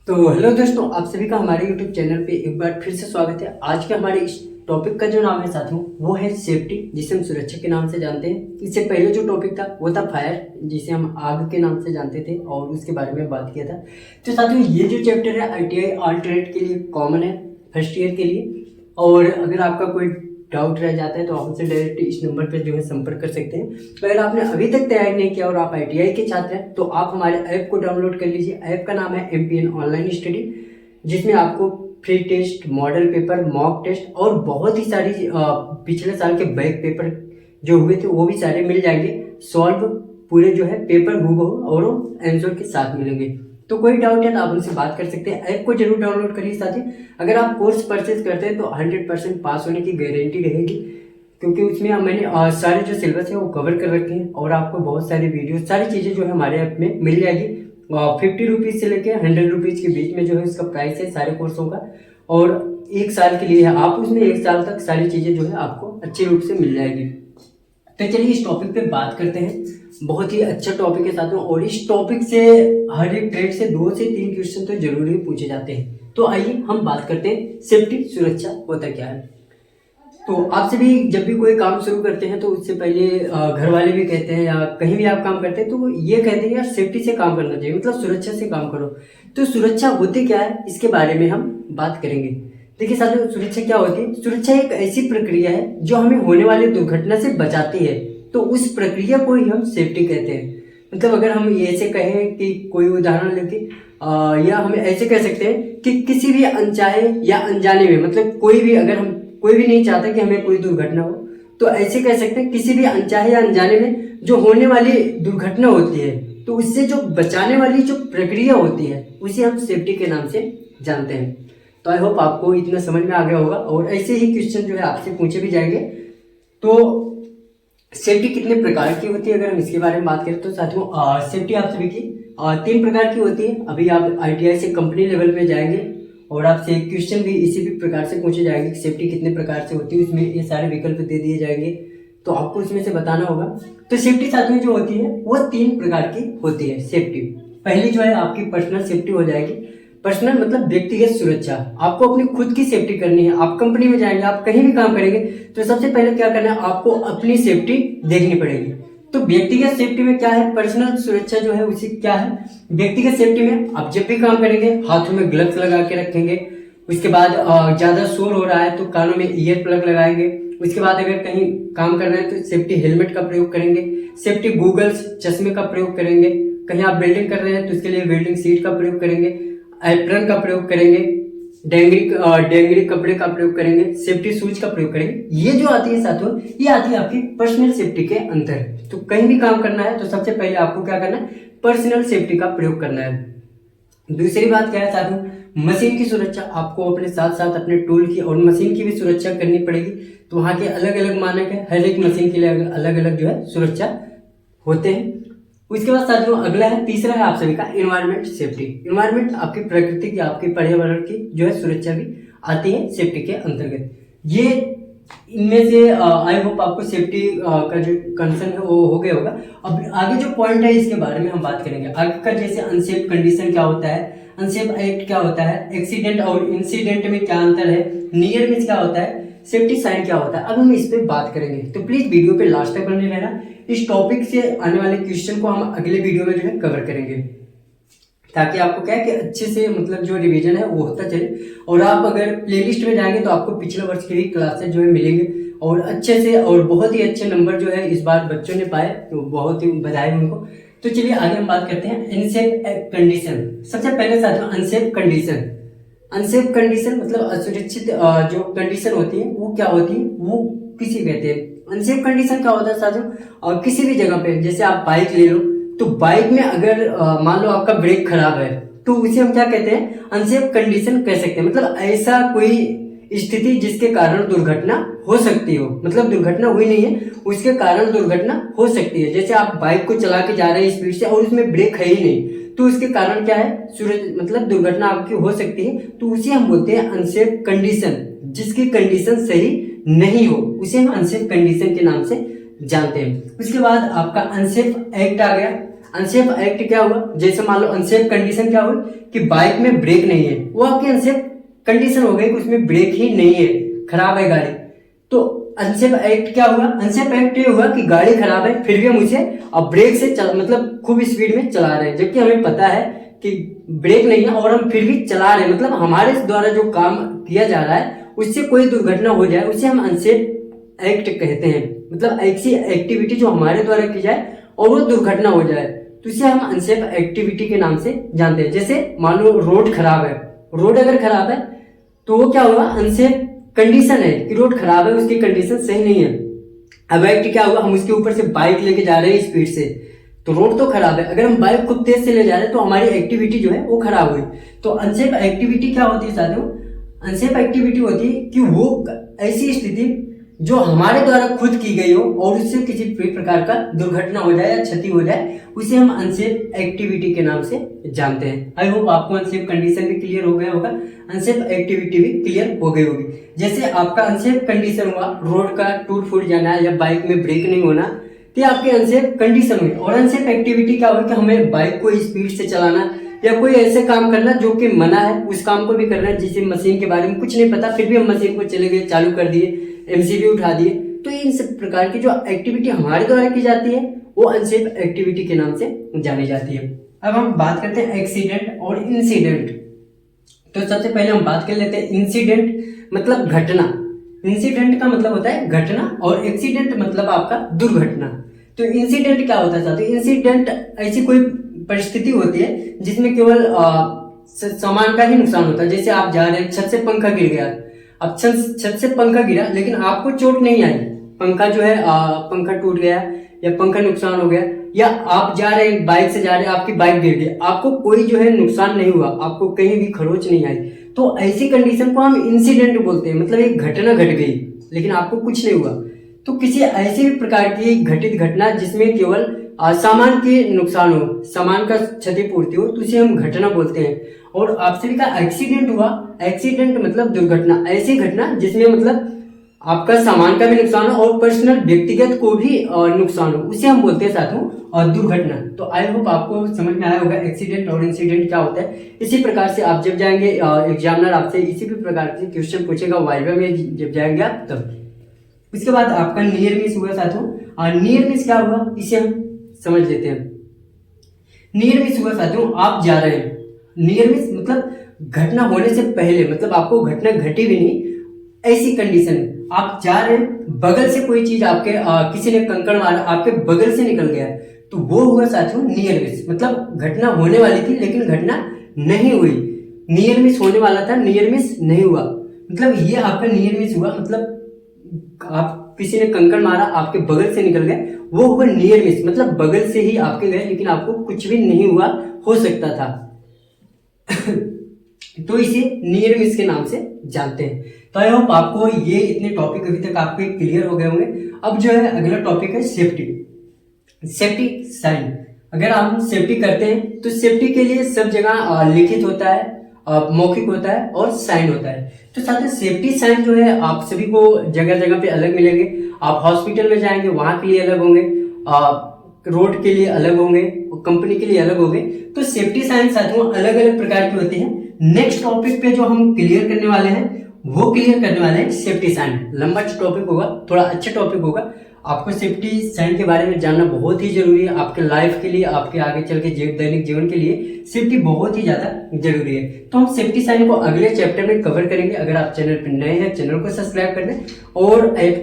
तो हेलो दोस्तों, आप सभी का हमारे यूट्यूब चैनल पे एक बार फिर से स्वागत है। आज के हमारे इस टॉपिक का जो नाम है साथियों वो है सेफ्टी, जिसे हम सुरक्षा के नाम से जानते हैं। इससे पहले जो टॉपिक था वो था फायर, जिसे हम आग के नाम से जानते थे और उसके बारे में बात किया था। तो साथियों ये जो चैप्टर है ITI ऑल ट्रेड के लिए कॉमन है, फर्स्ट ईयर के लिए। और अगर आपका कोई डाउट रह जाता है तो आप हमसे डायरेक्ट इस नंबर पर जो है संपर्क कर सकते हैं। तो अगर आपने अभी तक तैयारी नहीं किया और आप ITI के छात्र हैं तो आप हमारे ऐप को डाउनलोड कर लीजिए। ऐप का नाम है MPN ऑनलाइन स्टडी, जिसमें आपको free test, model paper, mock test और बहुत ही सारी पिछले साल के बैक पेपर जो हुए थे वो भी सारे मिल जाएंगे। सॉल्व पूरे जो है पेपर हूबहू और आंसर के साथ मिलेंगे। तो कोई डाउट है तो आप उनसे बात कर सकते हैं। ऐप को जरूर डाउनलोड करिए। साथ ही अगर आप कोर्स परचेज करते हैं तो 100% पास होने की गारंटी रहेगी, क्योंकि उसमें मैंने सारे जो सिलेबस है वो कवर कर रखे हैं और आपको बहुत सारी वीडियो, सारी चीज़ें जो है हमारे ऐप में मिल जाएगी। 50 रुपीज़ से लेकर 100 रुपीज़ के बीच में जो है इसका प्राइस है सारे कोर्सों का, और 1 साल के लिए है। आप उसमें 1 साल तक सारी चीज़ें जो है आपको अच्छे रूप से मिल जाएगी। तो चलिए इस टॉपिक पे बात करते हैं। बहुत ही अच्छा टॉपिक है साथियों, और इस टॉपिक से हर एक ट्रेड से 2 से 3 क्वेश्चन तो जरूर ही पूछे जाते हैं। तो आइए हम बात करते हैं सेफ्टी, सुरक्षा होता क्या है। तो आपसे भी जब भी कोई काम शुरू करते हैं तो उससे पहले घर वाले भी कहते हैं या कहीं भी आप काम करते हैं तो वो ये कहते हैं यार सेफ्टी से काम करना चाहिए, मतलब सुरक्षा से काम करो। तो सुरक्षा होती क्या है इसके बारे में हम बात करेंगे। देखिए साथियों, सुरक्षा क्या होती है? सुरक्षा एक ऐसी प्रक्रिया है जो हमें होने वाली दुर्घटना से बचाती है। तो उस प्रक्रिया को ही हम सेफ्टी कहते हैं। मतलब अगर हम ऐसे कहें कि कोई उदाहरण लेके या हम ऐसे कह सकते हैं कि किसी भी अनचाहे या अनजाने में, मतलब कोई भी, अगर हम कोई भी नहीं चाहता कि हमें कोई दुर्घटना हो, तो ऐसे कह सकते हैं किसी भी अनचाहे या अनजाने में जो होने वाली दुर्घटना होती है तो उससे जो बचाने वाली जो प्रक्रिया होती है उसे हम सेफ्टी के नाम से जानते हैं। तो आई होप आपको इतना समझ में आ गया होगा, और ऐसे ही क्वेश्चन जो है आपसे पूछे भी जाएंगे। तो सेफ्टी कितने प्रकार की होती है अगर हम इसके बारे में बात करें तो साथियों सेफ्टी आप सभी की 3 प्रकार की होती है। अभी आप ITI से कंपनी लेवल पे जाएंगे और आपसे क्वेश्चन भी इसी भी प्रकार से पूछे जाएंगे कि सेफ्टी कितने प्रकार से होती है। उसमें ये सारे विकल्प दे दिए जाएंगे तो आपको इसमें से बताना होगा। तो सेफ्टी साथियों जो होती है वो 3 प्रकार की होती है सेफ्टी। पहली जो है आपकी पर्सनल सेफ्टी हो जाएगी। पर्सनल मतलब व्यक्तिगत सुरक्षा। आपको अपनी खुद की सेफ्टी करनी है। आप कंपनी में जाएंगे, आप कहीं भी काम करेंगे तो सबसे पहले क्या करना है, आपको अपनी सेफ्टी देखनी पड़ेगी। तो व्यक्तिगत सेफ्टी में क्या है, पर्सनल सुरक्षा जो है उसी क्या है, व्यक्तिगत सेफ्टी में आप जब भी काम करेंगे हाथों में ग्लव्स लगा के रखेंगे। उसके बाद ज्यादा शोर हो रहा है तो कानों में ईयर प्लग लगाएंगे। उसके बाद अगर कहीं काम कर रहे हैं तो सेफ्टी हेलमेट का प्रयोग करेंगे, सेफ्टी गूगल्स चश्मे का प्रयोग करेंगे। कहीं आप वेल्डिंग कर रहे हैं तो उसके लिए वेल्डिंग सीट का प्रयोग करेंगे, एप्रन का प्रयोग करेंगे, डेंगरी कपड़े का प्रयोग करेंगे, सेफ्टी शूज का प्रयोग करेंगे। ये जो आती है साथियों, ये आती है आपकी पर्सनल सेफ्टी के अंदर। तो कहीं भी काम करना है तो सबसे पहले आपको क्या करना है, पर्सनल सेफ्टी का प्रयोग करना है। दूसरी बात क्या है साथियों, मशीन की सुरक्षा। आपको अपने साथ साथ अपने टूल की और मशीन की भी सुरक्षा करनी पड़ेगी। तो वहाँ के अलग अलग मानक है, हर एक मशीन के लिए अलग अलग जो है सुरक्षा होते हैं। उसके बाद साथियों अगला है, तीसरा है आप सभी का एनवायरमेंट सेफ्टी। एनवायरमेंट आपकी प्रकृति की, आपके पर्यावरण की जो है सुरक्षा भी आती है सेफ्टी के अंतर्गत। ये इनमें से आई होप आपको सेफ्टी का जो कंसर्न है वो हो गया होगा। अब आगे जो पॉइंट है इसके बारे में हम बात करेंगे। आगे का जैसे अनसेफ कंडीशन क्या होता है, अनसेफ एक्ट क्या होता है, एक्सीडेंट और इंसिडेंट में क्या अंतर है, नियर मिस क्या होता है, सेफ्टी साइन क्या होता है, अब हम इस पे बात करेंगे। तो प्लीज वीडियो पे लास्ट तक बने रहना। इस टॉपिक से आने वाले क्वेश्चन को हम अगले वीडियो में जो है कवर करेंगे, ताकि आपको क्या है कि अच्छे से मतलब जो रिवीजन है वो होता चले। और आप अगर प्लेलिस्ट में जाएंगे तो आपको पिछले वर्ष की भी क्लासेस जो है मिलेंगे और अच्छे से, और बहुत ही अच्छे नंबर जो है इस बार बच्चों ने पाए, तो बहुत ही बधाई उनको। तो चलिए आगे हम बात करते हैं अनसेफ कंडीशन। सबसे पहले साथियों अनसेफ कंडीशन। अनसेफ कंडीशन मतलब असुरक्षित जो कंडीशन होती है वो क्या होती है, वो किसी कहते हैं। अनसेफ कंडीशन क्या होता है साथियों, और किसी भी जगह पे, जैसे आप बाइक ले लो तो बाइक में अगर मान लो आपका ब्रेक खराब है तो उसे हम क्या कहते हैं, अनसेफ कंडीशन कह सकते हैं। मतलब ऐसा कोई स्थिति जिसके कारण दुर्घटना हो सकती हो, मतलब दुर्घटना हुई नहीं है उसके कारण दुर्घटना हो सकती है। जैसे आप बाइक को चला के जा रहे हैं स्पीड से और उसमें ब्रेक है ही नहीं, तो उसके कारण क्या है, मतलब दुर्घटना आपकी हो सकती है। तो उसे हम बोलते हैं अनसेफ कंडीशन। जिसकी कंडीशन सही नहीं हो उसे हम अनसेफ कंडीशन के नाम से जानते हैं। उसके बाद आपका अनसेफ एक्ट आ गया। अनसेफ एक्ट क्या हुआ, जैसे मान लो अनसेफ कंडीशन क्या हुई कि बाइक में ब्रेक नहीं है, वो आपकी अनसेफ कंडीशन हो गई कि उसमें ब्रेक ही नहीं है, खराब है गाड़ी। तो अनसेफ एक्ट क्या हुआ, अनसेफ एक्ट ये हुआ कि गाड़ी खराब है फिर भी हम उसे अब ब्रेक से मतलब खूब स्पीड में चला रहे हैं, जबकि हमें पता है कि ब्रेक नहीं है और हम फिर भी चला रहे हैं, मतलब हमारे द्वारा जो काम किया जा रहा है उससे कोई दुर्घटना हो जाए उसे हम अनसेफ एक्ट कहते हैं। मतलब ऐसी एक्टिविटी जो हमारे द्वारा की जाए और वो दुर्घटना हो जाए तो इसे हम अनसेफ एक्टिविटी के नाम से जानते हैं। जैसे मान लो रोड खराब है, रोड अगर खराब है तो वो क्या हुआ, अनसेफ कंडीशन है कि रोड खराब है, उसकी कंडीशन सही नहीं है। अब एक्ट क्या हुआ, हम उसके ऊपर से बाइक लेके जा रहे हैं स्पीड से, तो रोड तो खराब है, अगर हम बाइक खूब तेज से ले जा रहे हैं तो हमारी एक्टिविटी जो है वो खराब हुई। तो अनसेफ एक्टिविटी क्या होती है साथियों, अनसेफ एक्टिविटी होती है कि वो ऐसी स्थिति जो हमारे द्वारा खुद की गई हो और उससे किसी प्रकार का दुर्घटना हो जाए या क्षति हो जाए, उसे हम अनसेफ एक्टिविटी के नाम से जानते हैं। आई होप आपको अनसेफ कंडीशन भी क्लियर हो गया होगा, अनसेफ एक्टिविटी भी क्लियर हो गई होगी। जैसे आपका अनसेफ कंडीशन हुआ रोड का टूट फूट जाना या बाइक में ब्रेक नहीं होना, तो आपकी अनसेफ कंडीशन हुई। और अनसेफ एक्टिविटी क्या हुई कि हमें बाइक को स्पीड से चलाना या कोई ऐसे काम करना जो कि मना है, उस काम को भी करना है जिसे मशीन के बारे में कुछ नहीं पता फिर भी हम मशीन को चले गए, चालू कर दिए, एमसीबी उठा दिए। तो इन सब प्रकार की जो एक्टिविटी हमारे द्वारा की जाती है वो अनसेफ एक्टिविटी के नाम से जानी जाती है। अब हम बात करते हैं एक्सीडेंट और इंसिडेंट। तो सबसे पहले हम बात कर लेते हैं इंसिडेंट, मतलब घटना। इंसिडेंट का मतलब होता है घटना और एक्सीडेंट मतलब आपका दुर्घटना। तो इंसिडेंट क्या होता है साथियों, इंसिडेंट ऐसी कोई परिस्थिति होती है जिसमें केवल सामान का ही नुकसान होता है। जैसे आप जा रहे हैं, छत से पंखा गिर गया, अब छत से पंखा गिरा लेकिन आपको चोट नहीं आई, पंखा जो है पंखा टूट गया या पंखा नुकसान हो गया, या आप जा रहे हैं बाइक से जा रहे हैं आपकी बाइक गिर गई, आपको कोई जो है नुकसान नहीं हुआ, आपको कहीं भी खरोच नहीं आई, तो ऐसी कंडीशन को हम इंसिडेंट बोलते हैं। मतलब एक घटना घट गई लेकिन आपको कुछ नहीं हुआ। तो किसी ऐसी प्रकार की घटित घटना जिसमें केवल सामान के नुकसान हो, सामान का क्षतिपूर्ति हो, तो उसे हम घटना बोलते हैं। और आपसे भी कहा एक्सीडेंट हुआ, एक्सीडेंट मतलब दुर्घटना, ऐसी घटना जिसमें मतलब आपका सामान का भी नुकसान हो और पर्सनल व्यक्तिगत को भी नुकसान हो, उसे हम बोलते हैं साथियों दुर्घटना। तो आई होप आपको समझ में आया होगा एक्सीडेंट और इंसिडेंट क्या होता है। इसी प्रकार से आप जब जाएंगे एग्जामिनर आपसे इसी भी प्रकार से क्वेश्चन पूछेगा वाइवा में जब जाएंगे आप तब। उसके बाद आपका नियर मिस हुआ साथियों, नियर मिस क्या हुआ इसे हम समझ लेते हैं। नियर मिस हुआ साथियों, आप जा रहे हैं, नियर मिस मतलब घटना होने से पहले, मतलब आपको घटना घटी भी नहीं ऐसी कंडीशन है, आप जा रहे हैं बगल से कोई चीज आपके किसी ने कंकड़ मारा आपके बगल से निकल गया, तो वो हुआ साथियों नियर मिस। मतलब घटना होने वाली थी लेकिन घटना नहीं हुई, नियर मिस होने वाला था, नियर मिस नहीं हुआ, मतलब ये आपका नियर मिस हुआ। मतलब आप किसी ने कंकड़ मारा आपके बगल से निकल गए, वो हुआ नियर मिस, मतलब बगल से ही आपके गए लेकिन आपको कुछ भी नहीं हुआ, हो सकता था तो इसे नियर मिस के नाम से जानते हैं। तो आई होप आपको ये इतने टॉपिक अभी तक आपके क्लियर हो गए होंगे। अब जो है अगला टॉपिक है सेफ्टी, सेफ्टी साइन। अगर हम सेफ्टी करते हैं तो सेफ्टी के लिए सब जगह लिखित होता है, मौखिक होता है और साइन होता है। तो साथ ही सेफ्टी साइन जो है आप सभी को जगह जगह पे अलग मिलेंगे। आप हॉस्पिटल में जाएंगे वहां के लिए अलग होंगे, रोड के लिए अलग होंगे, कंपनी के लिए अलग होंगे। तो सेफ्टी साइन साथियों अलग अलग प्रकार की होती है। नेक्स्ट टॉपिक पे जो हम क्लियर करने वाले हैं वो क्लियर करने वाले हैं सेफ्टी साइन। लंबा टॉपिक होगा, थोड़ा अच्छा टॉपिक होगा। आपको सेफ्टी साइन के बारे में जानना बहुत ही जरूरी है, आपके लाइफ के लिए, आपके आगे चल के दैनिक जीवन के लिए सेफ्टी बहुत ही ज्यादा जरूरी है। तो हम सेफ्टी साइन को अगले चैप्टर में कवर करेंगे। अगर आप चैनल पर नए हैं चैनल को सब्सक्राइब कर दें और ऐप